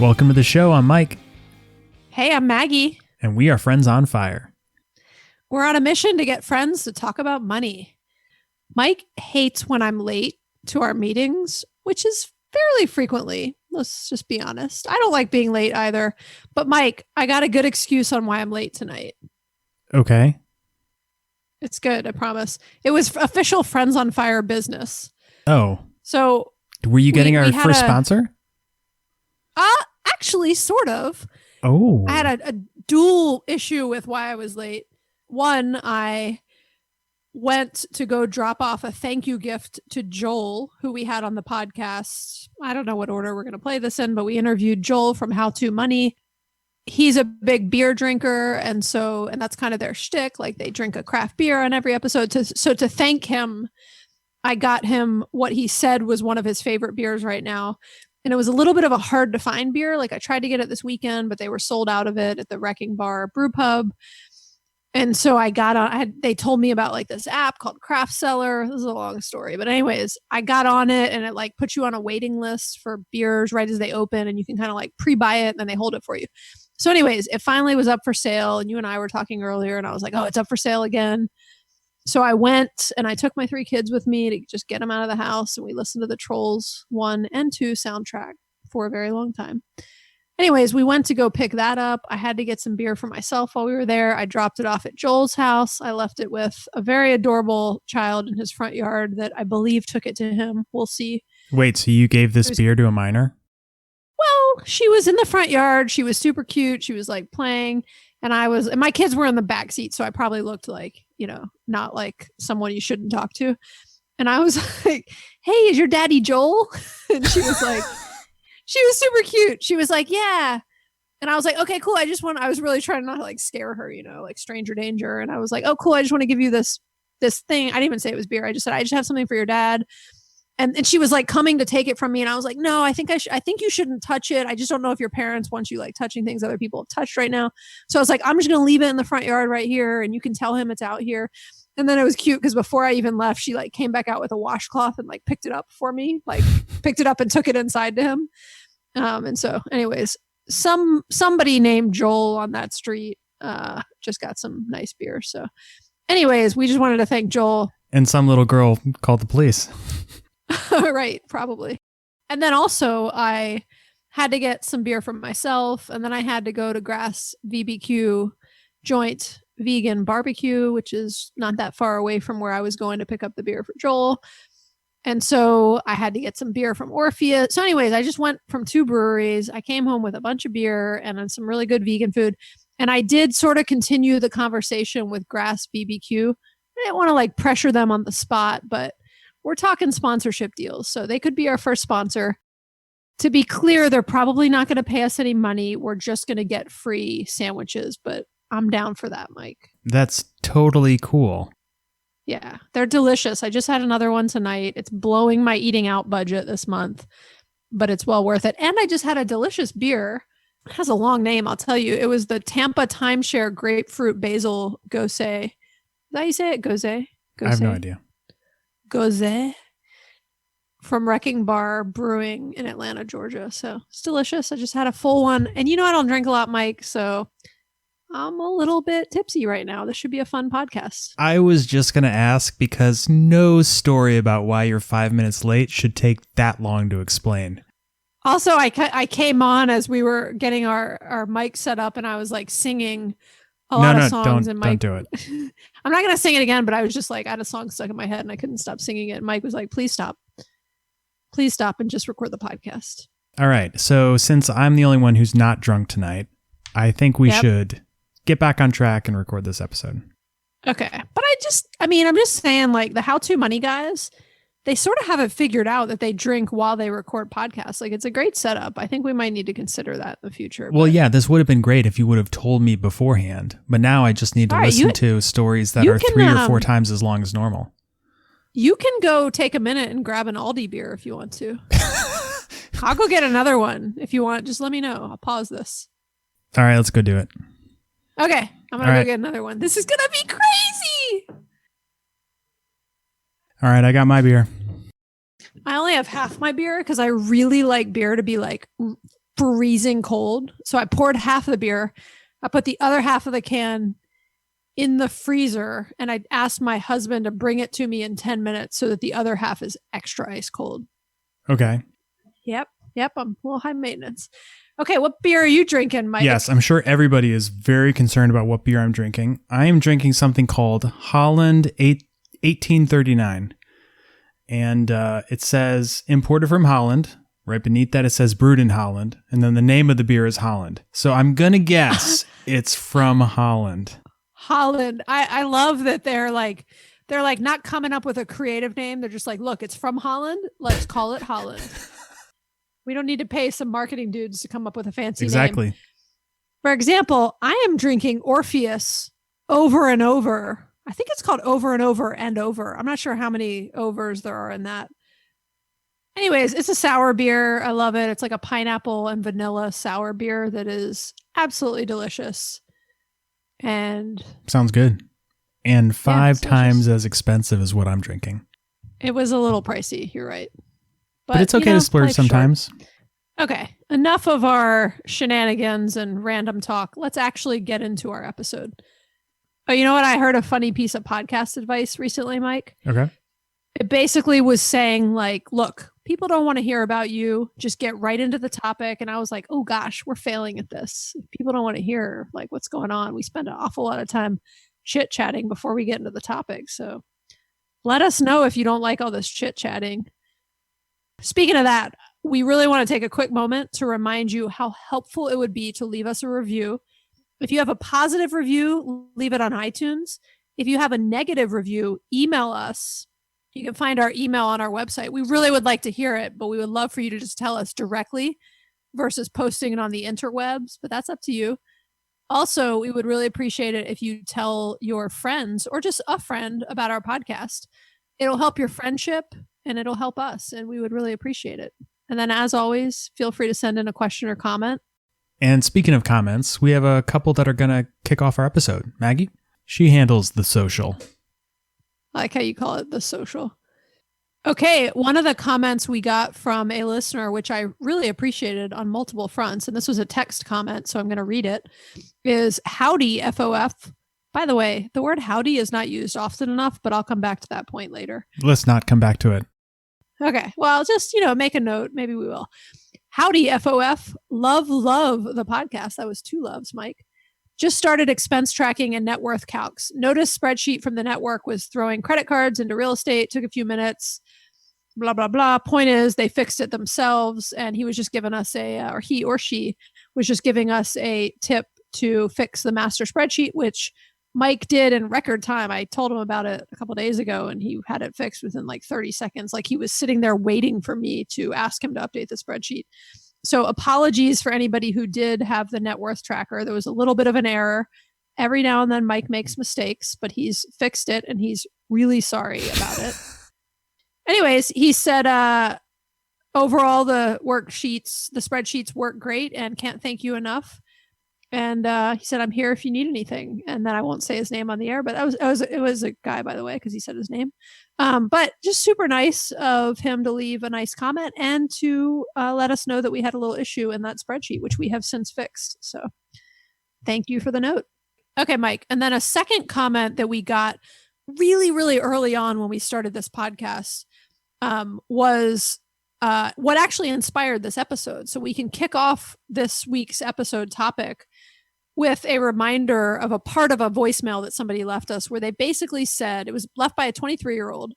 Welcome to the show. I'm Mike. Hey, I'm Maggie. And we are Friends on Fire. We're on a mission to get friends to talk about money. Mike hates when I'm late to our meetings, which is fairly frequently. Let's just be honest. I don't like being late either. But Mike, I got a good excuse on why I'm late tonight. Okay. It's good, I promise. It was official Friends on Fire business. Oh. So were you getting our first sponsor? Actually, sort of. Oh. I had a dual issue with why I was late. One, I went to go drop off a thank you gift to Joel, who we had on the podcast. I don't know what order we're going to play this in, but we interviewed Joel from How to Money. He's a big beer drinker, and that's kind of their shtick. Like, they drink a craft beer on every episode. So to thank him, I got him what he said was one of his favorite beers right now. And it was a little bit of a hard to find beer. Like, I tried to get it this weekend, but they were sold out of it at the Wrecking Bar Brew Pub. And so I got on, they told me about like this app called Craft Cellar. This is a long story, but anyways, I got on it and it like puts you on a waiting list for beers right as they open, and you can kind of like pre-buy it and then they hold it for you. So anyways, it finally was up for sale, and you and I were talking earlier and I was like, oh, it's up for sale again. So I went and I took my 3 kids with me to just get them out of the house, and we listened to the Trolls 1 and 2 soundtrack for a very long time. Anyways, we went to go pick that up. I had to get some beer for myself while we were there. I dropped it off at Joel's house. I left it with a very adorable child in his front yard that I believe took it to him. We'll see. Wait, so you gave this beer to a minor? Well, she was in the front yard. She was super cute. She was like playing, and my kids were in the back seat, so I probably looked like, not like someone you shouldn't talk to. And I was like, hey, is your daddy Joel? And she was like, she was super cute. She was like, yeah. And I was like, okay, cool. I was really trying not to like scare her, like stranger danger. And I was like, oh, cool. I just want to give you this thing. I didn't even say it was beer. I just said, I just have something for your dad. And she was like coming to take it from me. And I was like, no, I think you shouldn't touch it. I just don't know if your parents want you like touching things other people have touched right now. So I was like, I'm just going to leave it in the front yard right here, and you can tell him it's out here. And then it was cute because before I even left, she like came back out with a washcloth and like picked it up for me, like picked it up and took it inside to him. And so anyways, somebody named Joel on that street just got some nice beer. So anyways, we just wanted to thank Joel. And some little girl called the police. Right, probably. And then also I had to get some beer for myself, and then I had to go to Grass VBQ Joint Vegan Barbecue, which is not that far away from where I was going to pick up the beer for Joel. And so I had to get some beer from Orpheus. So anyways, I just went from 2 breweries. I came home with a bunch of beer and then some really good vegan food. And I did sort of continue the conversation with Grass BBQ. I didn't want to like pressure them on the spot, but we're talking sponsorship deals. So they could be our first sponsor. To be clear, they're probably not going to pay us any money. We're just going to get free sandwiches, but I'm down for that, Mike. That's totally cool. Yeah, they're delicious. I just had another one tonight. It's blowing my eating out budget this month, but it's well worth it. And I just had a delicious beer. It has a long name, I'll tell you. It was the Tampa Timeshare Grapefruit Basil Gose. Is that how you say it? Gose? I have no idea. Gose from Wrecking Bar Brewing in Atlanta, Georgia. So it's delicious. I just had a full one. And I don't drink a lot, Mike, so I'm a little bit tipsy right now. This should be a fun podcast. I was just going to ask because no story about why you're 5 minutes late should take that long to explain. Also, I came on as we were getting our mic set up, and I was like singing a lot of songs. Don't do it. I'm not going to sing it again, but I was just like, I had a song stuck in my head and I couldn't stop singing it. And Mike was like, please stop. Please stop and just record the podcast. All right. So since I'm the only one who's not drunk tonight, I think we should get back on track and record this episode. Okay. But I'm just saying, like, the How to Money guys, they sort of have it figured out that they drink while they record podcasts. Like, it's a great setup. I think we might need to consider that in the future. Well, yeah, this would have been great if you would have told me beforehand. But now I just need to listen to stories that are 3 or 4 times as long as normal. You can go take a minute and grab an Aldi beer if you want to. I'll go get another one if you want. Just let me know. I'll pause this. All right, let's go do it. Okay, I'm going to go get another one. This is going to be crazy. All right, I got my beer. I only have half my beer because I really like beer to be like freezing cold. So I poured half of the beer. I put the other half of the can in the freezer, and I asked my husband to bring it to me in 10 minutes so that the other half is extra ice cold. Okay. Yep. I'm a little high maintenance. Okay, what beer are you drinking, Mike? Yes, I'm sure everybody is very concerned about what beer I'm drinking. I am drinking something called Holland 1839. And it says imported from Holland. Right beneath that, it says brewed in Holland. And then the name of the beer is Holland. So I'm going to guess it's from Holland. Holland. I love that they're like not coming up with a creative name. They're just like, look, it's from Holland. Let's call it Holland. We don't need to pay some marketing dudes to come up with a fancy name. For example, I am drinking Orpheus over and over. I think it's called over and over and over. I'm not sure how many overs there are in that. Anyways, it's a sour beer. I love it. It's like a pineapple and vanilla sour beer that is absolutely delicious. And sounds good. And 5 times as expensive as what I'm drinking. It was a little pricey. You're right. But it's okay to splurge sometimes. Short. Okay. Enough of our shenanigans and random talk. Let's actually get into our episode. Oh, you know what? I heard a funny piece of podcast advice recently, Mike. Okay. It basically was saying like, look, people don't want to hear about you. Just get right into the topic. And I was like, oh gosh, we're failing at this. People don't want to hear like what's going on. We spend an awful lot of time chit chatting before we get into the topic. So let us know if you don't like all this chit chatting. Speaking of that, we really want to take a quick moment to remind you how helpful it would be to leave us a review. If you have a positive review, leave it on iTunes. If you have a negative review, email us. You can find our email on our website. We really would like to hear it, but we would love for you to just tell us directly versus posting it on the interwebs, but that's up to you. Also, we would really appreciate it if you tell your friends or just a friend about our podcast. It'll help your friendship and it'll help us, and we would really appreciate it. And then as always, feel free to send in a question or comment. And speaking of comments, we have a couple that are going to kick off our episode. Maggie, she handles the social. I like how you call it the social. Okay, one of the comments we got from a listener, which I really appreciated on multiple fronts, and this was a text comment, so I'm going to read it, is howdy, FOF. By the way, the word howdy is not used often enough, but I'll come back to that point later. Let's not come back to it. Okay, well, just, make a note. Maybe we will. Howdy, FOF. Love the podcast. That was 2 loves, Mike. Just started expense tracking and net worth calcs. Noticed spreadsheet from the network was throwing credit cards into real estate. Took a few minutes. Blah, blah, blah. Point is, they fixed it themselves. And he was just giving us or he or she was just giving us a tip to fix the master spreadsheet, which Mike did in record time. I told him about it a couple of days ago, and he had it fixed within like 30 seconds. Like he was sitting there waiting for me to ask him to update the spreadsheet. So apologies for anybody who did have the net worth tracker. There was a little bit of an error. Every now and then Mike makes mistakes, but he's fixed it and he's really sorry about it. Anyways, he said, overall the spreadsheets work great and can't thank you enough. And he said, I'm here if you need anything. And then I won't say his name on the air, but it was a guy, by the way, because he said his name. But just super nice of him to leave a nice comment and to let us know that we had a little issue in that spreadsheet, which we have since fixed. So thank you for the note. Okay, Mike. And then a second comment that we got really, really early on when we started this podcast was what actually inspired this episode. So we can kick off this week's episode topic with a reminder of a part of a voicemail that somebody left us where they basically said, it was left by a 23-year-old.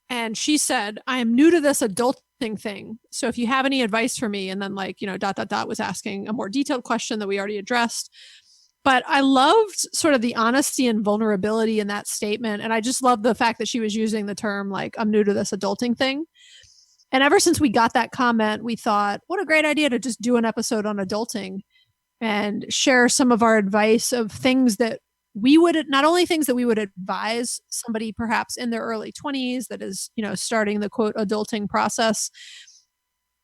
And she said, I am new to this adulting thing. So if you have any advice for me, and then was asking a more detailed question that we already addressed. But I loved sort of the honesty and vulnerability in that statement. And I just loved the fact that she was using the term like, I'm new to this adulting thing. And ever since we got that comment, we thought, what a great idea to just do an episode on adulting and share some of our advice of things that we would, not only things that we would advise somebody perhaps in their early 20s that is, starting the quote adulting process,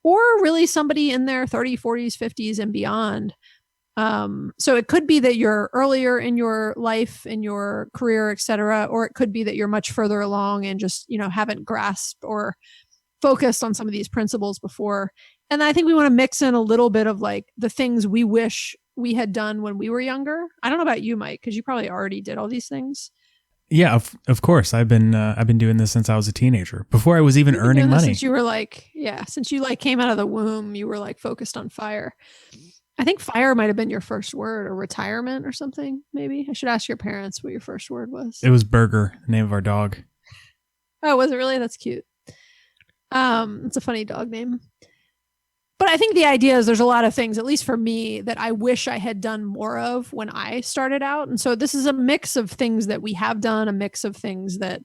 or really somebody in their 30s, 40s, 50s and beyond. So it could be that you're earlier in your life, in your career, et cetera, or it could be that you're much further along and just, haven't grasped or focused on some of these principles before. And I think we want to mix in a little bit of like the things we wish we had done when we were younger. I don't know about you, Mike, because you probably already did all these things. Yeah, of course. I've been doing this since I was a teenager, before I was even earning money. Since you were like, since you like came out of the womb, you were like focused on fire. I think fire might have been your first word, or retirement or something. Maybe I should ask your parents what your first word was. It was Burger, the name of our dog. Oh, was it really? That's cute. It's a funny dog name. But I think the idea is there's a lot of things, at least for me, that I wish I had done more of when I started out. And so this is a mix of things that we have done, a mix of things that,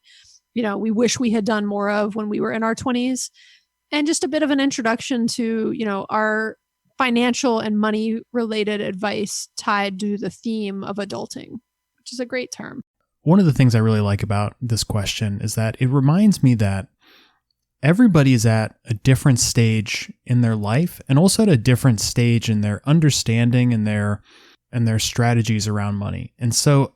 we wish we had done more of when we were in our 20s, and just a bit of an introduction to, our financial and money related advice tied to the theme of adulting, which is a great term. One of the things I really like about this question is that it reminds me that everybody is at a different stage in their life, and also at a different stage in their understanding and their strategies around money. And so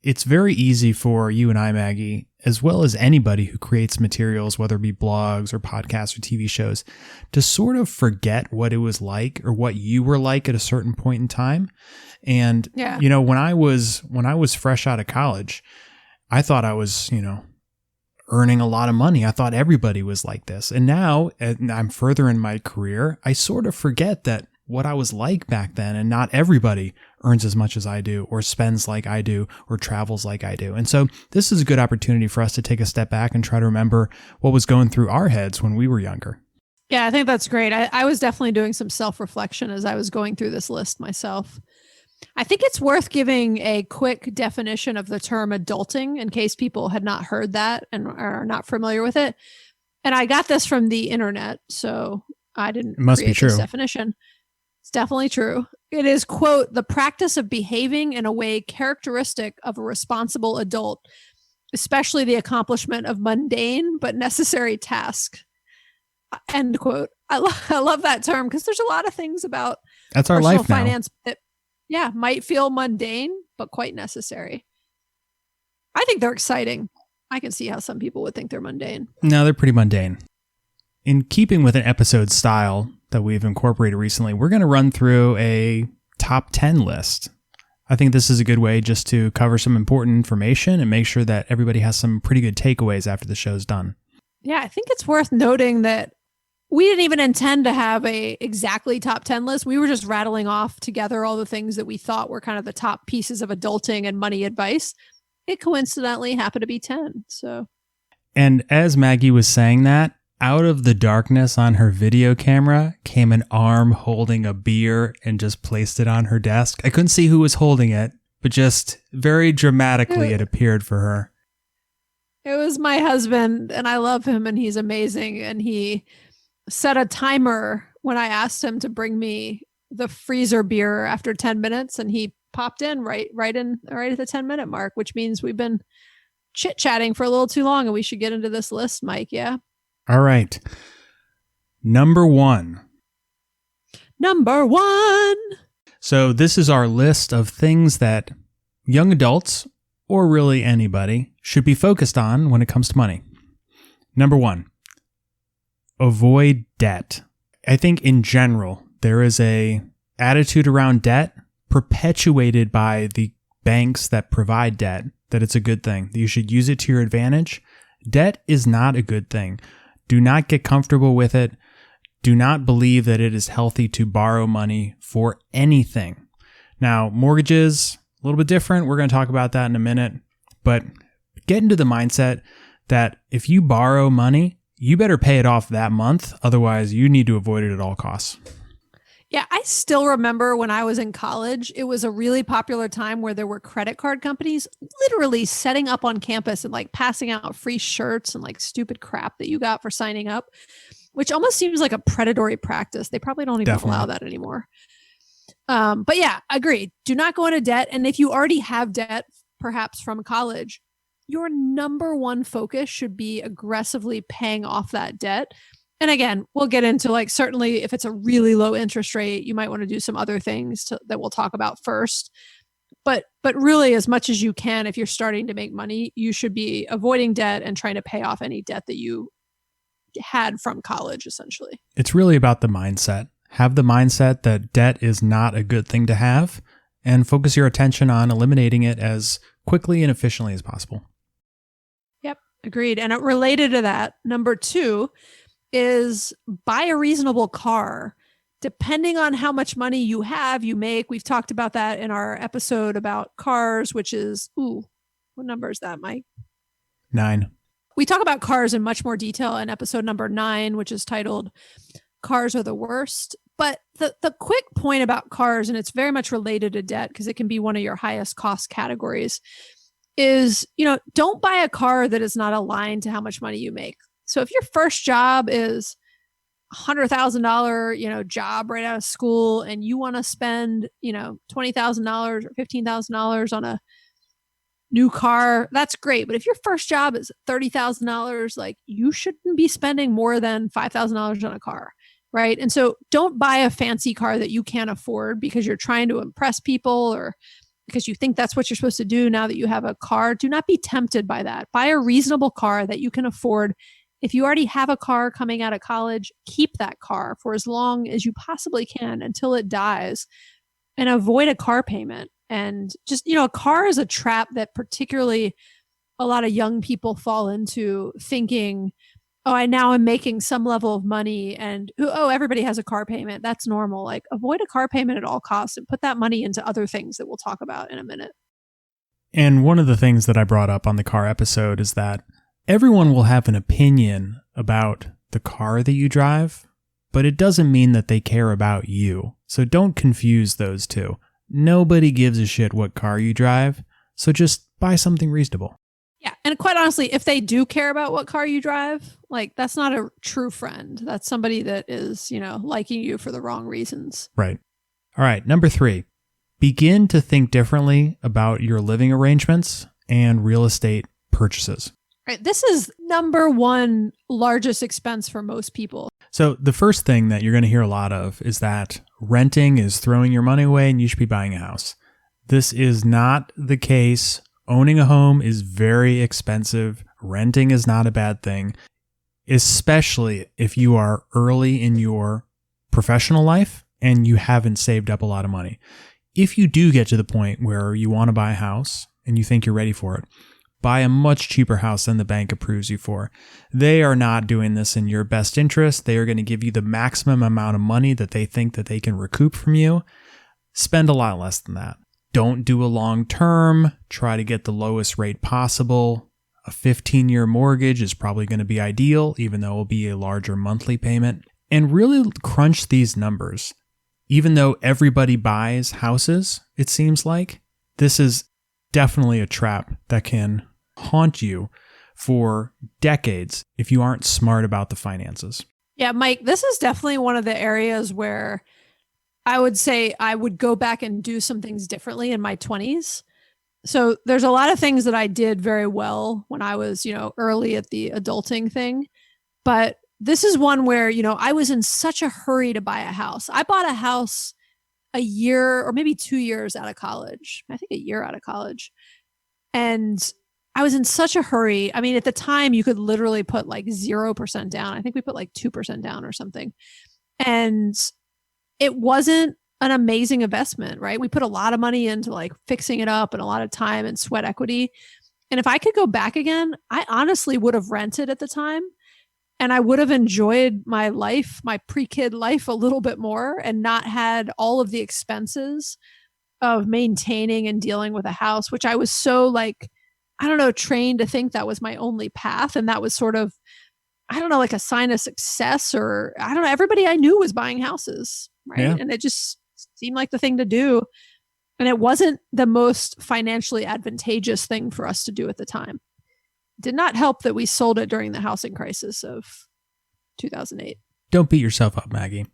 it's very easy for you and I, Maggie, as well as anybody who creates materials, whether it be blogs or podcasts or TV shows, to sort of forget what it was like or what you were like at a certain point in time. And, when I was fresh out of college, I thought I was, earning a lot of money. I thought everybody was like this. And now I'm further in my career, I sort of forget that what I was like back then, and not everybody earns as much as I do, or spends like I do, or travels like I do. And so this is a good opportunity for us to take a step back and try to remember what was going through our heads when we were younger. Yeah, I think that's great. I was definitely doing some self-reflection as I was going through this list myself. I think it's worth giving a quick definition of the term adulting in case people had not heard that and are not familiar with it. And I got this from the internet, so I didn't create this definition. It's definitely true. It is, quote, the practice of behaving in a way characteristic of a responsible adult, especially the accomplishment of mundane but necessary tasks, end quote. I love that term, because there's a lot of things about that's our life now. Finance that might feel mundane, but quite necessary. I think they're exciting. I can see how some people would think they're mundane. No, they're pretty mundane. In keeping with an episode style that we've incorporated recently, we're going to run through a top 10 list. I think this is a good way just to cover some important information and make sure that everybody has some pretty good takeaways after the show's done. Yeah, I think it's worth noting that we didn't even intend to have a exactly top 10 list. We were just rattling off together all the things that we thought were kind of the top pieces of adulting and money advice. It coincidentally happened to be 10. So, and as Maggie was saying that, out of the darkness on her video camera came an arm holding a beer and just placed it on her desk. I couldn't see who was holding it, but just very dramatically it appeared for her. It was my husband, and I love him, and he's amazing. And he set a timer when I asked him to bring me the freezer beer after 10 minutes, and he popped in right at the 10-minute mark, which means we've been chit-chatting for a little too long, and we should get into this list, Mike. Yeah. All right. Number one. So this is our list of things that young adults, or really anybody, should be focused on when it comes to money. Number one. Avoid debt. I think in general, there is a attitude around debt perpetuated by the banks that provide debt that it's a good thing, that you should use it to your advantage. Debt is not a good thing. Do not get comfortable with it. Do not believe that it is healthy to borrow money for anything. Now, mortgages, a little bit different. We're going to talk about that in a minute, but get into the mindset that if you borrow money, you better pay it off that month. Otherwise, you need to avoid it at all costs. Yeah, I still remember when I was in college, it was a really popular time where there were credit card companies literally setting up on campus and like passing out free shirts and like stupid crap that you got for signing up, which almost seems like a predatory practice. They probably don't even allow that anymore. But yeah, agreed. Do not go into debt. And if you already have debt, perhaps from college, your number one focus should be aggressively paying off that debt. And again, we'll get into like, certainly if it's a really low interest rate, you might want to do some other things that we'll talk about first. But really, as much as you can, if you're starting to make money, you should be avoiding debt and trying to pay off any debt that you had from college, essentially. It's really about the mindset. Have the mindset that debt is not a good thing to have, and focus your attention on eliminating it as quickly and efficiently as possible. Yep, agreed. And related to that, number 2 is buy a reasonable car. Depending on how much money you have, you make. We've talked about that in our episode about cars, which is, what number is that, Mike? 9. We talk about cars in much more detail in episode number 9, which is titled Cars Are the Worst. But the quick point about cars, and it's very much related to debt because it can be one of your highest cost categories, is, don't buy a car that is not aligned to how much money you make. So if your first job is $100,000, job right out of school, and you want to spend, $20,000 or $15,000 on a new car, that's great. But if your first job is $30,000, like, you shouldn't be spending more than $5,000 on a car, right? And so don't buy a fancy car that you can't afford because you're trying to impress people or because you think that's what you're supposed to do now that you have a car. Do not be tempted by that. Buy a reasonable car that you can afford. If you already have a car coming out of college, keep that car for as long as you possibly can until it dies, and avoid a car payment. And just, a car is a trap that particularly a lot of young people fall into, thinking, I now am making some level of money and, everybody has a car payment. That's normal. Like, avoid a car payment at all costs and put that money into other things that we'll talk about in a minute. And one of the things that I brought up on the car episode is that everyone will have an opinion about the car that you drive, but it doesn't mean that they care about you. So don't confuse those two. Nobody gives a shit what car you drive, so just buy something reasonable. Yeah, and quite honestly, if they do care about what car you drive, like, that's not a true friend. That's somebody that is, liking you for the wrong reasons. Right. All right, number 3. Begin to think differently about your living arrangements and real estate purchases. Right. This is number 1 largest expense for most people. So the first thing that you're going to hear a lot of is that renting is throwing your money away and you should be buying a house. This is not the case. Owning a home is very expensive. Renting is not a bad thing, especially if you are early in your professional life and you haven't saved up a lot of money. If you do get to the point where you want to buy a house and you think you're ready for it, buy a much cheaper house than the bank approves you for. They are not doing this in your best interest. They are going to give you the maximum amount of money that they think that they can recoup from you. Spend a lot less than that. Don't do a long term. Try to get the lowest rate possible. A 15-year mortgage is probably going to be ideal, even though it will be a larger monthly payment. And really crunch these numbers. Even though everybody buys houses, it seems like, this is definitely a trap that can haunt you for decades if you aren't smart about the finances. Yeah, Mike, this is definitely one of the areas where I would say I would go back and do some things differently in my 20s. So there's a lot of things that I did very well when I was, early at the adulting thing. But this is one where, I was in such a hurry to buy a house. I bought a house a year or maybe 2 years out of college. I think a year out of college. And I was in such a hurry. I mean, at the time you could literally put like 0% down. I think we put like 2% down or something. And it wasn't an amazing investment, right? We put a lot of money into like fixing it up and a lot of time and sweat equity. And if I could go back again, I honestly would have rented at the time. And I would have enjoyed my life, my pre-kid life a little bit more and not had all of the expenses of maintaining and dealing with a house, which I was so trained to think that was my only path. And that was sort of, like a sign of success, or everybody I knew was buying houses, right? Yeah. And it just seemed like the thing to do. And it wasn't the most financially advantageous thing for us to do at the time. Did not help that we sold it during the housing crisis of 2008. Don't beat yourself up, Maggie.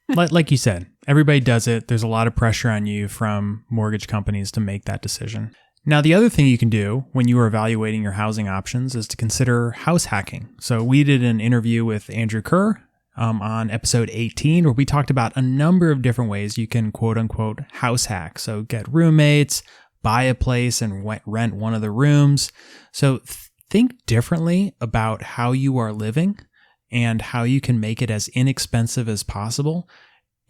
Like you said, everybody does it. There's a lot of pressure on you from mortgage companies to make that decision. Now, the other thing you can do when you are evaluating your housing options is to consider house hacking. So we did an interview with Andrew Kerr on episode 18, where we talked about a number of different ways you can quote unquote house hack. So get roommates, buy a place and rent one of the rooms. So think differently about how you are living and how you can make it as inexpensive as possible.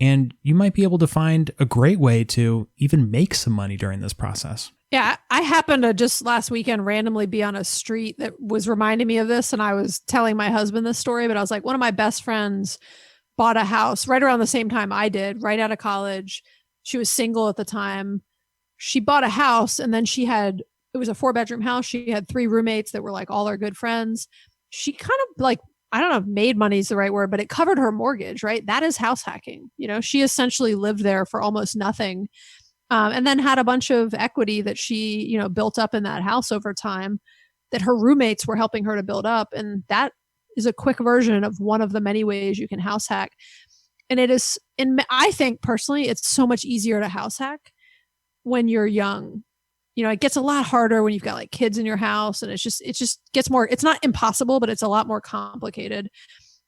And you might be able to find a great way to even make some money during this process. Yeah, I happened to just last weekend randomly be on a street that was reminding me of this. And I was telling my husband this story, but I was like, one of my best friends bought a house right around the same time I did, right out of college. She was single at the time. She bought a house, and then it was a 4-bedroom house. She had 3 roommates that were like all her good friends. She kind of like, I don't know if made money is the right word, but it covered her mortgage, right? That is house hacking. She essentially lived there for almost nothing. And then had a bunch of equity that she, built up in that house over time that her roommates were helping her to build up. And that is a quick version of one of the many ways you can house hack. And I think personally, it's so much easier to house hack when you're young. It gets a lot harder when you've got like kids in your house, and it just gets more, it's not impossible, but it's a lot more complicated.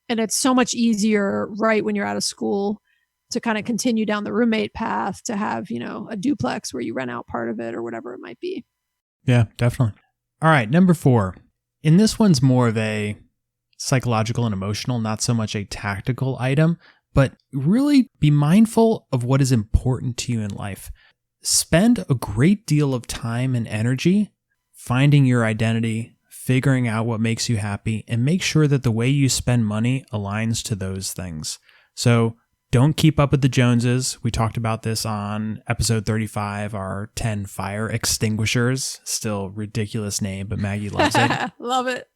And it's so much easier right when you're out of school to kind of continue down the roommate path, to have, a duplex where you rent out part of it or whatever it might be. Yeah, definitely. All right, number 4. And this one's more of a psychological and emotional, not so much a tactical item, but really be mindful of what is important to you in life. Spend a great deal of time and energy finding your identity, figuring out what makes you happy, and make sure that the way you spend money aligns to those things. So don't keep up with the Joneses. We talked about this on episode 35, our 10 fire extinguishers. Still ridiculous name, but Maggie loves it. Love it.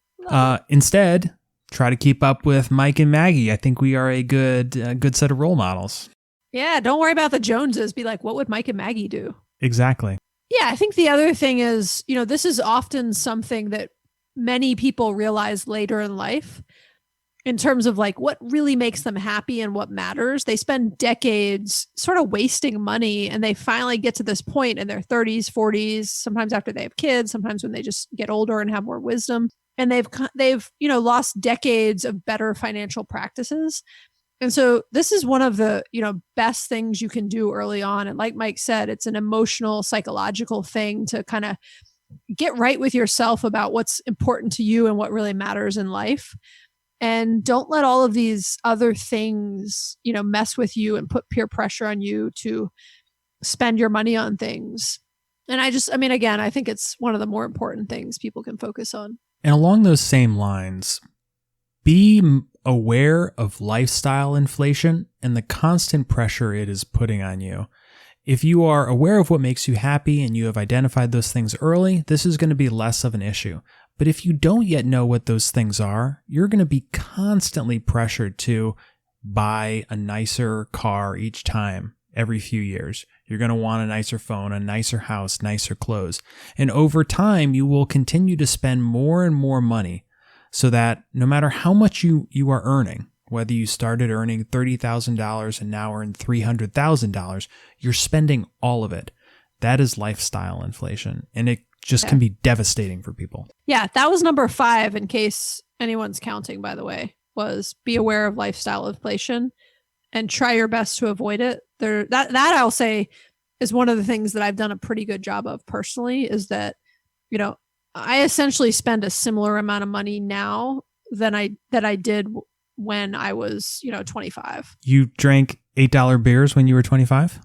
Instead, try to keep up with Mike and Maggie. I think we are a good set of role models. Yeah, don't worry about the Joneses. Be like, what would Mike and Maggie do? Exactly. Yeah, I think the other thing is, this is often something that many people realize later in life in terms of like what really makes them happy and what matters. They spend decades sort of wasting money, and they finally get to this point in their 30s, 40s, sometimes after they have kids, sometimes when they just get older and have more wisdom. And they've lost decades of better financial practices. And so this is one of the, best things you can do early on. And like Mike said, it's an emotional, psychological thing to kind of get right with yourself about what's important to you and what really matters in life. And don't let all of these other things, mess with you and put peer pressure on you to spend your money on things. And again, I think it's one of the more important things people can focus on. And along those same lines, be aware of lifestyle inflation and the constant pressure it is putting on you. If you are aware of what makes you happy and you have identified those things early, this is going to be less of an issue. But if you don't yet know what those things are, you're going to be constantly pressured to buy a nicer car each time, every few years. You're going to want a nicer phone, a nicer house, nicer clothes. And over time, you will continue to spend more and more money, so that no matter how much you are earning, whether you started earning $30,000 and now earn $300,000, you're spending all of it. That is lifestyle inflation, and it just can be devastating for people. Yeah, that was number 5, in case anyone's counting, by the way, was be aware of lifestyle inflation and try your best to avoid it. That I'll say is one of the things that I've done a pretty good job of personally, is that, I essentially spend a similar amount of money now that I did when I was, 25. You drank $8 beers when you were 25?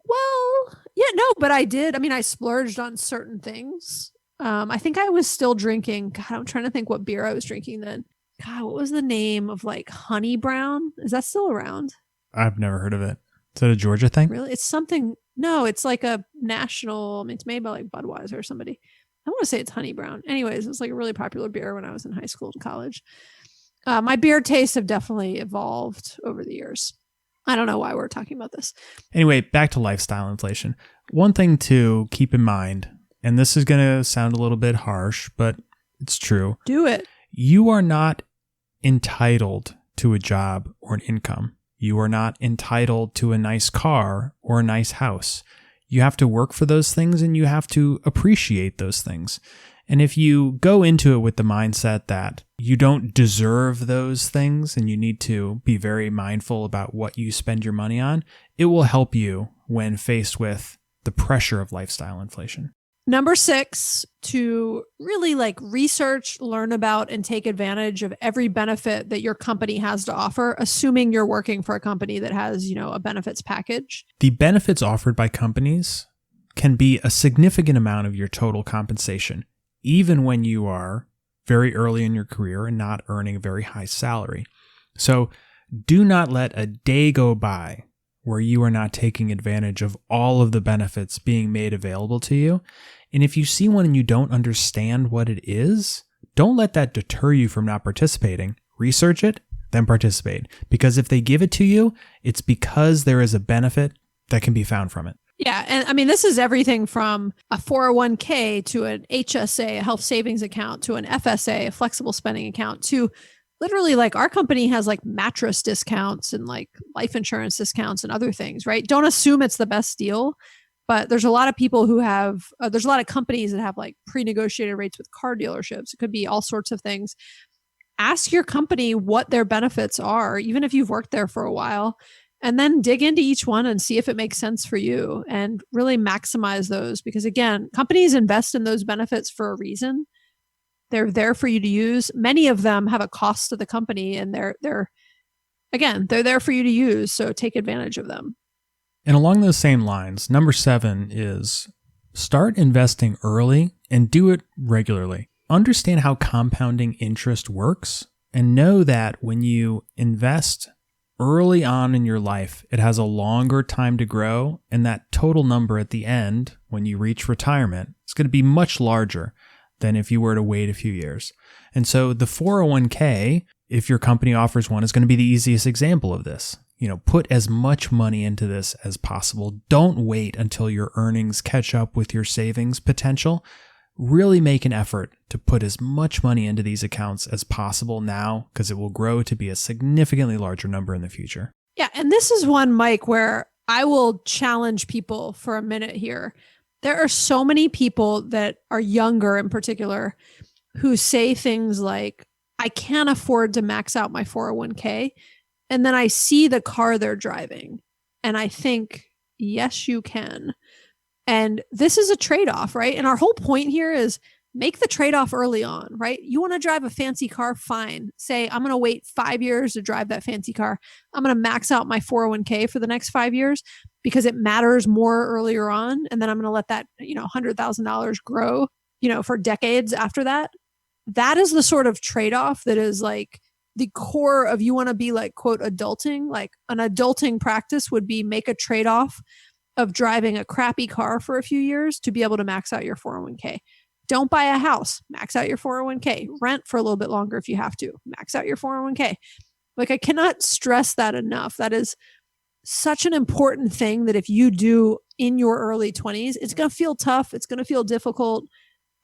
Well, yeah, no, but I did. I splurged on certain things. I think I was still drinking. God, I'm trying to think what beer I was drinking then. God, what was the name of like Honey Brown? Is that still around? I've never heard of it. Is that a Georgia thing? Really? It's something. No, it's like a national. It's made by like Budweiser or somebody. I want to say it's Honey Brown. Anyways, it was like a really popular beer when I was in high school and college. My beer tastes have definitely evolved over the years. I don't know why we're talking about this. Anyway, back to lifestyle inflation. One thing to keep in mind, and this is going to sound a little bit harsh, but it's true. Do it. You are not entitled to a job or an income. You are not entitled to a nice car or a nice house. You have to work for those things, and you have to appreciate those things. And if you go into it with the mindset that you don't deserve those things and you need to be very mindful about what you spend your money on, it will help you when faced with the pressure of lifestyle inflation. Number 6, to really like research, learn about, and take advantage of every benefit that your company has to offer, assuming you're working for a company that has, a benefits package. The benefits offered by companies can be a significant amount of your total compensation, even when you are very early in your career and not earning a very high salary. So do not let a day go by where you are not taking advantage of all of the benefits being made available to you. And if you see one and you don't understand what it is, don't let that deter you from not participating. Research it, then participate. Because if they give it to you, it's because there is a benefit that can be found from it. Yeah. And I mean, this is everything from a 401k to an HSA, a health savings account, to an FSA, a flexible spending account, to literally like our company has like mattress discounts and like life insurance discounts and other things, right? Don't assume it's the best deal, but there's a lot of people who have, there's a lot of companies that have like pre-negotiated rates with car dealerships. It could be all sorts of things. Ask your company what their benefits are, even if you've worked there for a while, and then dig into each one and see if it makes sense for you and really maximize those. Because again, companies invest in those benefits for a reason. They're there for you to use. Many of them have a cost to the company, and they're there for you to use. So take advantage of them. And along those same lines, number 7 is start investing early and do it regularly. Understand how compounding interest works and know that when you invest early on in your life, it has a longer time to grow, and that total number at the end, when you reach retirement, is going to be much larger than if you were to wait a few years. And so the 401k, if your company offers one, is going to be the easiest example of this. Put as much money into this as possible. Don't wait until your earnings catch up with your savings potential. Really make an effort to put as much money into these accounts as possible now, because it will grow to be a significantly larger number in the future. Yeah. And this is one, Mike, where I will challenge people for a minute here. There are so many people that are younger in particular who say things like, I can't afford to max out my 401k. And then I see the car they're driving and I think, yes, you can. And this is a trade-off, right? And our whole point here is make the trade-off early on, right? You want to drive a fancy car? Fine. Say, I'm going to wait 5 years to drive that fancy car. I'm going to max out my 401k for the next 5 years because it matters more earlier on. And then I'm going to let that, $100,000 grow, for decades after that. That is the sort of trade-off that is like the core of, you want to be like, quote, adulting. Like an adulting practice would be make a trade-off of driving a crappy car for a few years to be able to max out your 401k. Don't buy a house, max out your 401k. Rent for a little bit longer if you have to, max out your 401k. Like, I cannot stress that enough. That is such an important thing that if you do in your early 20s, it's going to feel tough. It's going to feel difficult,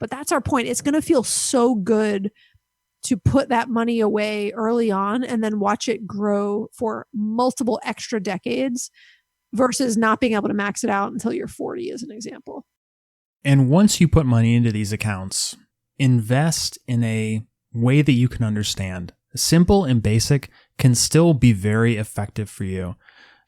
but that's our point. It's going to feel so good to put that money away early on and then watch it grow for multiple extra decades versus not being able to max it out until you're 40, as an example. And once you put money into these accounts, invest in a way that you can understand. Simple and basic can still be very effective for you.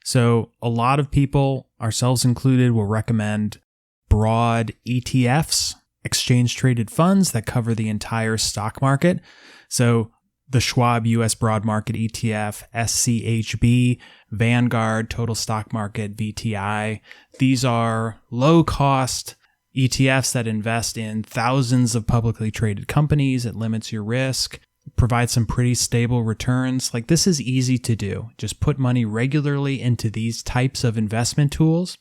So a lot of people, ourselves included, will recommend broad ETFs, exchange traded funds that cover the entire stock market. So the Schwab US Broad Market ETF, SCHB, Vanguard Total Stock Market, VTI. These are low-cost ETFs that invest in thousands of publicly traded companies. It limits your risk, provides some pretty stable returns. Like, this is easy to do. Just put money regularly into these types of investment tools,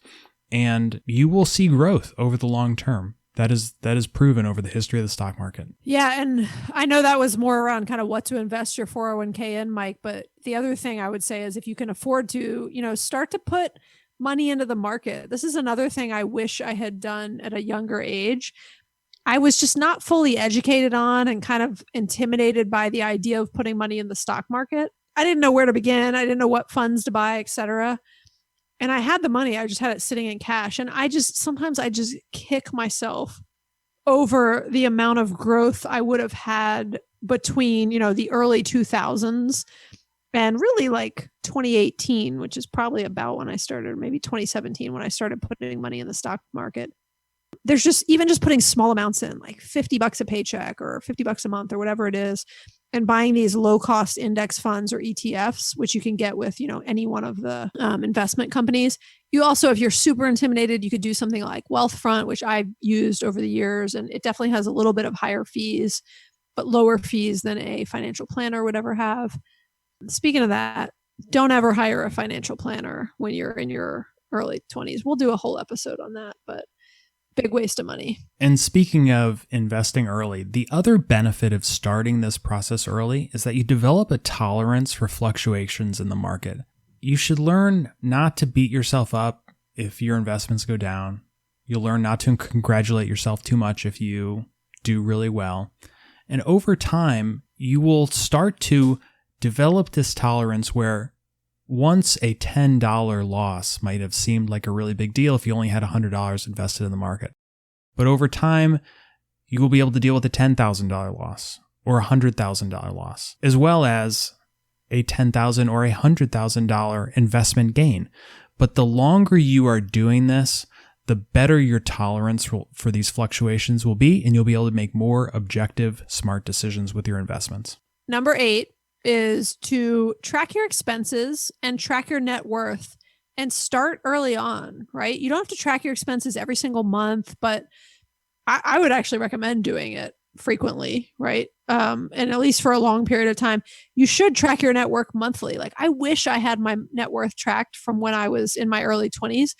and you will see growth over the long term. That is proven over the history of the stock market. Yeah. And I know that was more around kind of what to invest your 401k in, Mike. But the other thing I would say is if you can afford to, start to put money into the market. This is another thing I wish I had done at a younger age. I was just not fully educated on and kind of intimidated by the idea of putting money in the stock market. I didn't know where to begin. I didn't know what funds to buy, etc. And I had the money. I just had it sitting in cash. And sometimes I just kick myself over the amount of growth I would have had between, the early 2000s and really like 2018, which is probably about when I started, maybe 2017, when I started putting money in the stock market. there's just even just putting small amounts in, like $50 a paycheck or $50 a month or whatever it is, and buying these low cost index funds or ETFs, which you can get with, any one of the investment companies. You also, if you're super intimidated, you could do something like Wealthfront, which I've used over the years, and it definitely has a little bit of higher fees, but lower fees than a financial planner would ever have. Speaking of that, don't ever hire a financial planner when you're in your early 20s. We'll do a whole episode on that, but big waste of money. And speaking of investing early, the other benefit of starting this process early is that you develop a tolerance for fluctuations in the market. You should learn not to beat yourself up if your investments go down. You'll learn not to congratulate yourself too much if you do really well. And over time, you will start to develop this tolerance where once a $10 loss might have seemed like a really big deal if you only had $100 invested in the market. But over time, you will be able to deal with a $10,000 loss or a $100,000 loss, as well as a $10,000 or a $100,000 investment gain. But the longer you are doing this, the better your tolerance for these fluctuations will be, and you'll be able to make more objective, smart decisions with your investments. Number 8 is to track your expenses and track your net worth and start early on, right? You don't have to track your expenses every single month, but I would actually recommend doing it frequently, right? And at least for a long period of time. You should track your net worth monthly. Like, I wish I had my net worth tracked from when I was in my early 20s.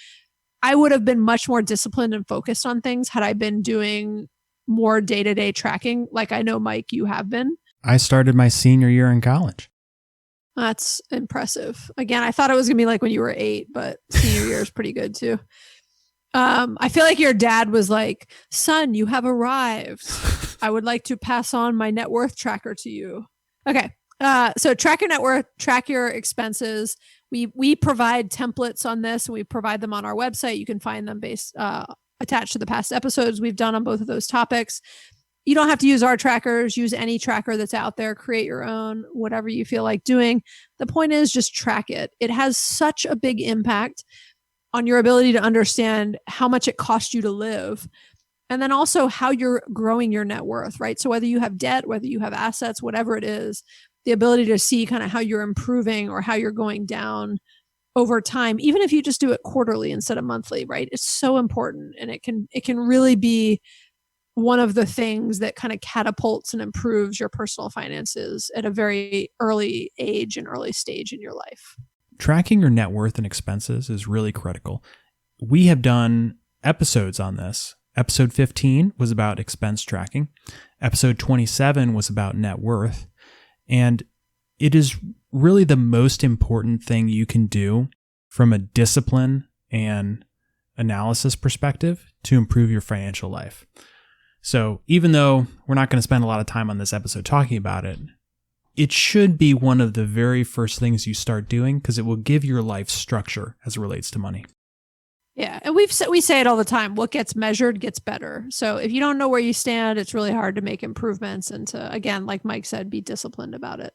I would have been much more disciplined and focused on things had I been doing more day-to-day tracking, like I know, Mike, you have been. I started my senior year in college. That's impressive. Again, I thought it was going to be like when you were 8, but senior year is pretty good too. I feel like your dad was like, son, you have arrived. I would like to pass on my net worth tracker to you. Okay. So track your net worth, track your expenses. We provide templates on this, and we provide them on our website. You can find them attached to the past episodes we've done on both of those topics. You don't have to use our trackers. Use any tracker that's out there. Create your own, whatever you feel like doing. The point is just track it. It has such a big impact on your ability to understand how much it costs you to live, and then also how you're growing your net worth, right? So whether you have debt, whether you have assets, whatever it is, the ability to see kind of how you're improving or how you're going down over time, even if you just do it quarterly instead of monthly, right? It's so important, and it can really be one of the things that kind of catapults and improves your personal finances at a very early age and early stage in your life. Tracking your net worth and expenses is really critical. We have done episodes on this. Episode 15 was about expense tracking. Episode 27 was about net worth. And it is really the most important thing you can do from a discipline and analysis perspective to improve your financial life. So even though we're not going to spend a lot of time on this episode talking about it, it should be one of the very first things you start doing because it will give your life structure as it relates to money. Yeah. And we say it all the time. What gets measured gets better. So if you don't know where you stand, it's really hard to make improvements and to, again, like Mike said, be disciplined about it.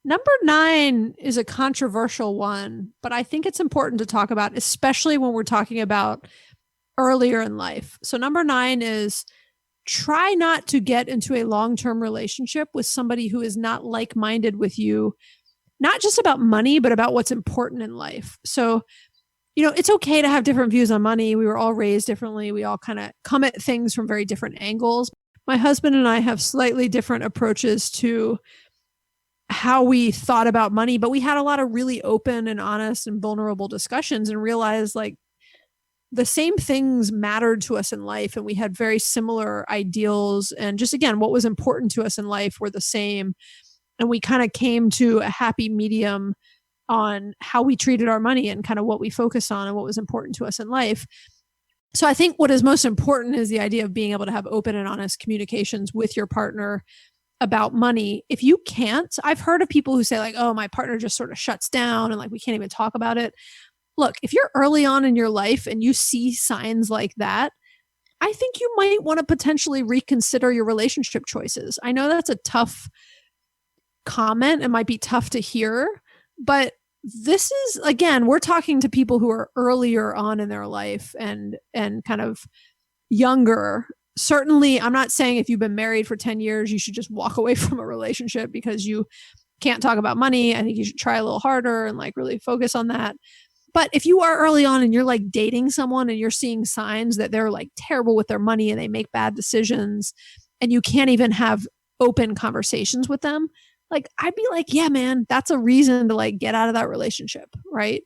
Number 9 is a controversial one, but I think it's important to talk about, especially when we're talking about earlier in life. So number 9 is try not to get into a long-term relationship with somebody who is not like-minded with you, not just about money, but about what's important in life. So, it's okay to have different views on money. We were all raised differently. We all kind of come at things from very different angles. My husband and I have slightly different approaches to how we thought about money, but we had a lot of really open and honest and vulnerable discussions and realized like the same things mattered to us in life, and we had very similar ideals, and just again, what was important to us in life were the same. And we kind of came to a happy medium on how we treated our money and kind of what we focused on and what was important to us in life. So I think what is most important is the idea of being able to have open and honest communications with your partner about money. If you can't, I've heard of people who say like, oh, my partner just sort of shuts down and like, we can't even talk about it. Look, if you're early on in your life and you see signs like that, I think you might want to potentially reconsider your relationship choices. I know that's a tough comment. It might be tough to hear, but this is, again, we're talking to people who are earlier on in their life and kind of younger, certainly I'm not saying if you've been married for 10 years, you should just walk away from a relationship because you can't talk about money. I think you should try a little harder and like really focus on that. But if you are early on and you're like dating someone and you're seeing signs that they're like terrible with their money and they make bad decisions and you can't even have open conversations with them, like I'd be like, yeah, man, that's a reason to like get out of that relationship, right?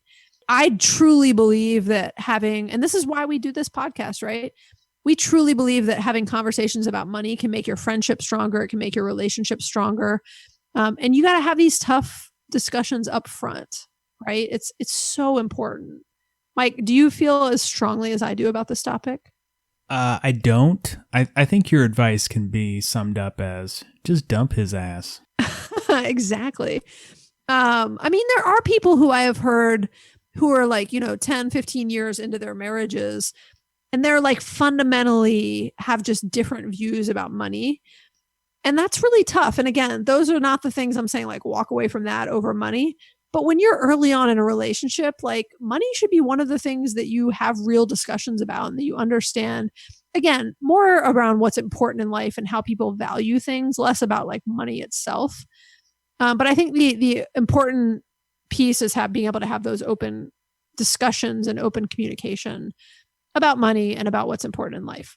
I truly believe that having, and this is why we do this podcast, right? We truly believe that having conversations about money can make your friendship stronger. It can make your relationship stronger. And you got to have these tough discussions up front, right? It's so important. Mike, do you feel as strongly as I do about this topic? I don't. I think your advice can be summed up as just dump his ass. Exactly. I mean, there are people who I have heard who are like, 10, 15 years into their marriages, and they're like fundamentally have just different views about money. And that's really tough. And again, those are not the things I'm saying, like walk away from that over money. But when you're early on in a relationship, like money should be one of the things that you have real discussions about and that you understand, again, more around what's important in life and how people value things, less about like money itself. But I think the important piece is being able to have those open discussions and open communication about money and about what's important in life.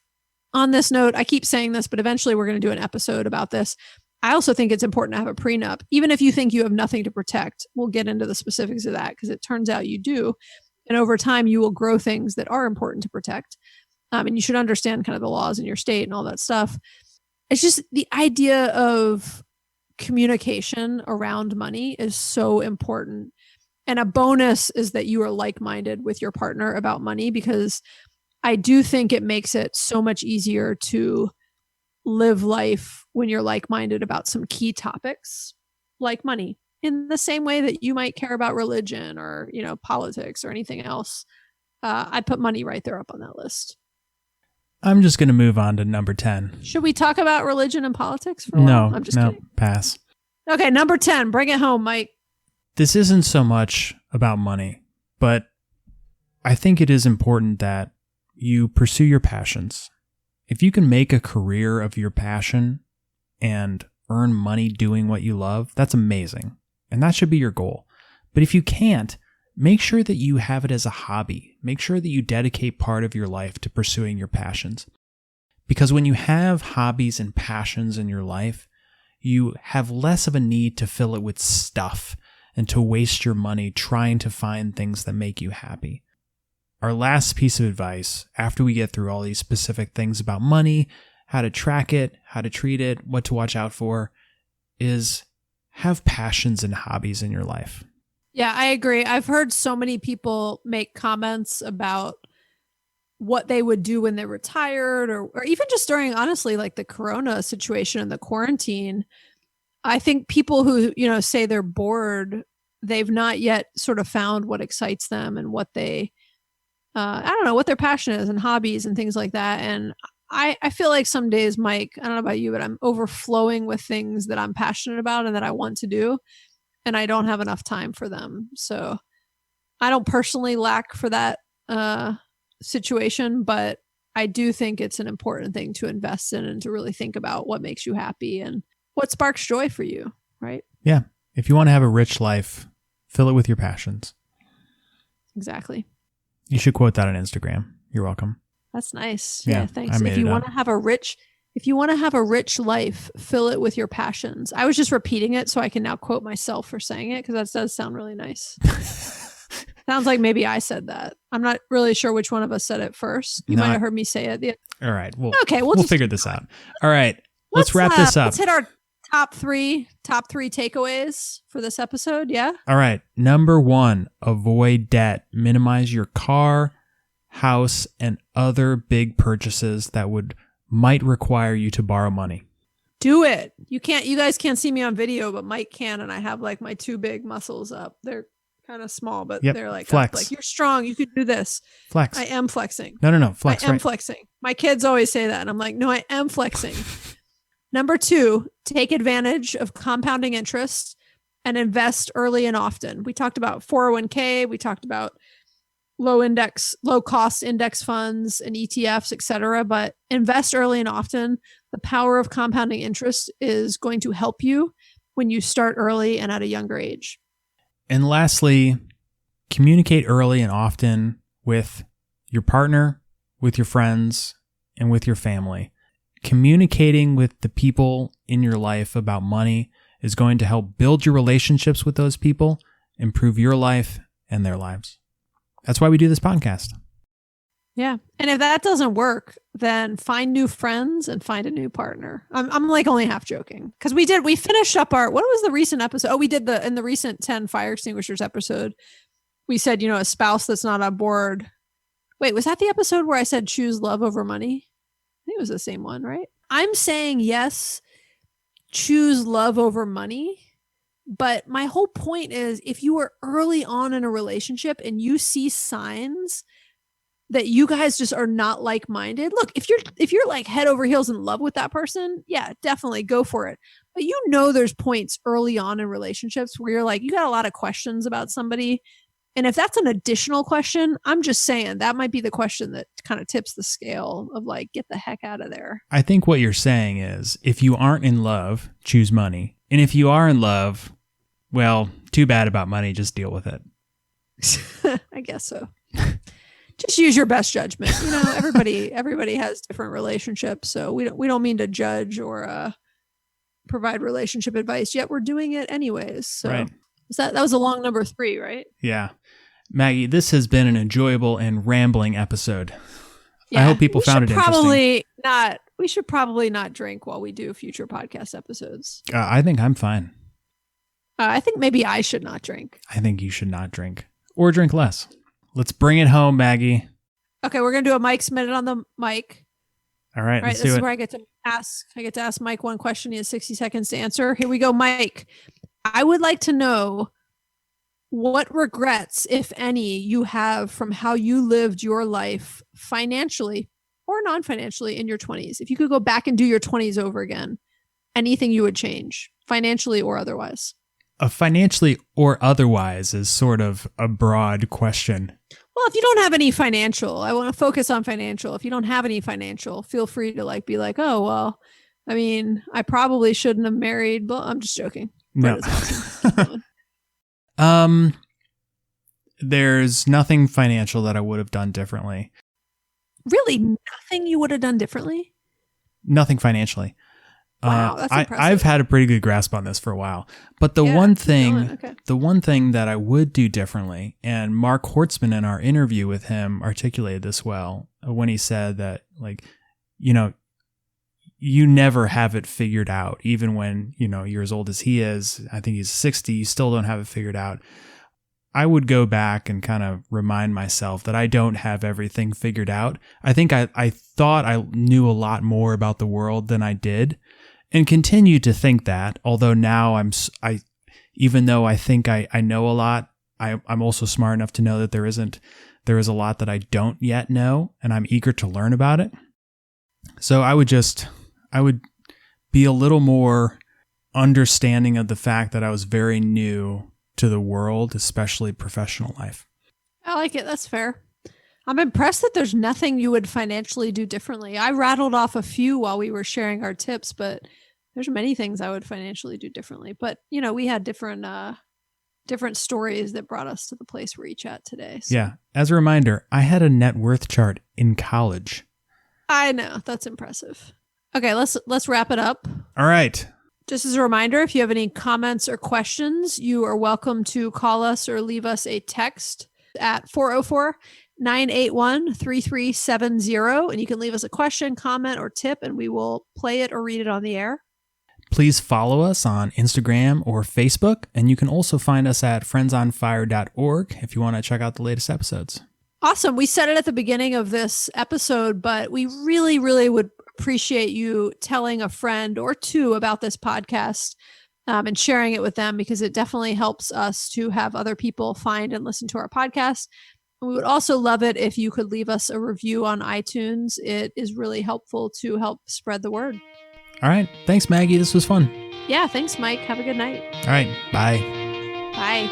On this note, I keep saying this, but eventually we're going to do an episode about this. I also think it's important to have a prenup, even if you think you have nothing to protect. We'll get into the specifics of that because it turns out you do. And over time, you will grow things that are important to protect. And you should understand kind of the laws in your state and all that stuff. It's just the idea of communication around money is so important. And a bonus is that you are like-minded with your partner about money, because I do think it makes it so much easier to live life when you're like-minded about some key topics like money, in the same way that you might care about religion or, politics or anything else. I put money right there up on that list. I'm just going to move on to number 10. Should we talk about religion and politics for a while? No, I'm just kidding. Pass. Okay, number 10. Bring it home, Mike. This isn't so much about money, but I think it is important that you pursue your passions. If you can make a career of your passion and earn money doing what you love, that's amazing. And that should be your goal. But if you can't, make sure that you have it as a hobby. Make sure that you dedicate part of your life to pursuing your passions. Because when you have hobbies and passions in your life, you have less of a need to fill it with stuff and to waste your money trying to find things that make you happy. Our last piece of advice, after we get through all these specific things about money, how to track it, how to treat it, what to watch out for, is have passions and hobbies in your life. Yeah, I agree. I've heard so many people make comments about what they would do when they're retired or even just during, honestly, like the corona situation and the quarantine. I think people who, say they're bored, they've not yet sort of found what excites them and what they, I don't know, what their passion is and hobbies and things like that. And I feel like some days, Mike, I don't know about you, but I'm overflowing with things that I'm passionate about and that I want to do, and I don't have enough time for them. So I don't personally lack for that situation, but I do think it's an important thing to invest in and to really think about what makes you happy and what sparks joy for you, right? Yeah. If you want to have a rich life, fill it with your passions. Exactly. You should quote that on Instagram. You're welcome. That's nice. Yeah, thanks. If you want to have a rich life, fill it with your passions. I was just repeating it so I can now quote myself for saying it, because that does sound really nice. Sounds like maybe I said that. I'm not really sure which one of us said it first. You might have heard me say it. All right. We'll figure this out. All right. Let's wrap this up. Let's hit our top three takeaways for this episode. Yeah. All right. Number 1, avoid debt. Minimize your car, house, and other big purchases that might require you to borrow money. Do it. You guys can't see me on video, but Mike can, and I have like my 2 big muscles up. They're kind of small, but they're like flex. Like, you're strong. You could do this. Flex. I am flexing. No. Flex. I am flexing. My kids always say that, and I'm like, no, I am flexing. Number 2, take advantage of compounding interest and invest early and often. We talked about 401k. We talked about low cost index funds and ETFs, etc. But invest early and often. The power of compounding interest is going to help you when you start early and at a younger age. And lastly, communicate early and often with your partner, with your friends, and with your family. Communicating with the people in your life about money is going to help build your relationships with those people, improve your life and their lives. That's why we do this podcast. Yeah. And if that doesn't work, then find new friends and find a new partner. I'm like only half joking because we finished up what was the recent episode? Oh, we did in the recent 10 fire extinguishers episode. We said, a spouse that's not on board. Wait, was that the episode where I said choose love over money? I think it was the same one, right? I'm saying yes, choose love over money. But my whole point is if you are early on in a relationship and you see signs that you guys just are not like-minded, look, if you're like head over heels in love with that person, yeah, definitely go for it. But there's points early on in relationships where you're like, you got a lot of questions about somebody. And if that's an additional question, I'm just saying that might be the question that kind of tips the scale of like, get the heck out of there. I think what you're saying is if you aren't in love, choose money. And if you are in love, well, too bad about money. Just deal with it. I guess so. Just use your best judgment. Everybody has different relationships. So we don't mean to judge or provide relationship advice, yet we're doing it anyways. So right. That was a long number 3, right? Yeah. Maggie, this has been an enjoyable and rambling episode. Yeah, I hope people found it interesting. We should probably not drink while we do future podcast episodes. I think I'm fine. I think maybe I should not drink. I think you should not drink or drink less. Let's bring it home, Maggie. Okay, we're going to do a Mike's Minute on the mic. All right, this is where I get to ask Mike one question. He has 60 seconds to answer. Here we go, Mike. I would like to know what regrets, if any, you have from how you lived your life financially or non-financially in your 20s. If you could go back and do your 20s over again, anything you would change, financially or otherwise? Financially or otherwise is sort of a broad question. Well, if you don't have any financial, I want to focus on financial. If you don't have any financial, feel free to be like, oh, well, I mean, I probably shouldn't have married. But I'm just joking. No. There's nothing financial that I would have done differently. Really? Nothing you would have done differently? Nothing financially. Wow, that's impressive. I've had a pretty good grasp on this for a while. But the one thing that I would do differently, and Mark Hortzman in our interview with him articulated this well when he said that, you never have it figured out. Even when, you're as old as he is, I think he's 60, you still don't have it figured out. I would go back and kind of remind myself that I don't have everything figured out. I think I thought I knew a lot more about the world than I did, and continue to think that. Although now even though I think I know a lot, I'm also smart enough to know that there is a lot that I don't yet know, and I'm eager to learn about it. So I would be a little more understanding of the fact that I was very new to the world, especially professional life. I like it. That's fair. I'm impressed that there's nothing you would financially do differently. I rattled off a few while we were sharing our tips, but there's many things I would financially do differently. But, we had different stories that brought us to the place we're each at today. So. Yeah. As a reminder, I had a net worth chart in college. I know. That's impressive. Okay, let's wrap it up. All right. Just as a reminder, if you have any comments or questions, you are welcome to call us or leave us a text at 404-981-3370. And you can leave us a question, comment, or tip, and we will play it or read it on the air. Please follow us on Instagram or Facebook. And you can also find us at friendsonfire.org if you want to check out the latest episodes. Awesome. We said it at the beginning of this episode, but we really, really would appreciate you telling a friend or two about this podcast and sharing it with them, because it definitely helps us to have other people find and listen to our podcast. And we would also love it if you could leave us a review on iTunes. It is really helpful to help spread the word. All right. Thanks, Maggie. This was fun. Yeah. Thanks, Mike. Have a good night. All right. Bye. Bye.